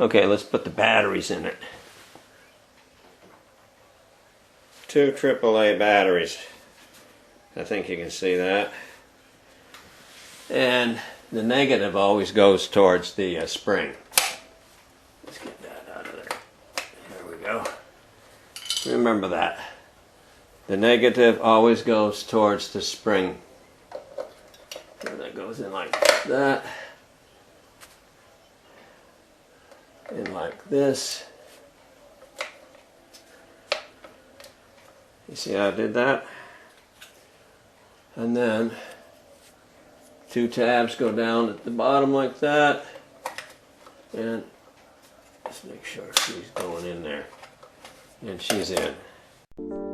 Okay, let's put the batteries in it. 2 AAA batteries. I think you can see that. And the negative always goes towards the spring. Let's get that out of there. There we go. Remember that. The negative always goes towards the spring. So that goes in like that. And like this. You see how I did that? And then 2 tabs go down at the bottom like that. And just make sure she's going in there. And she's in.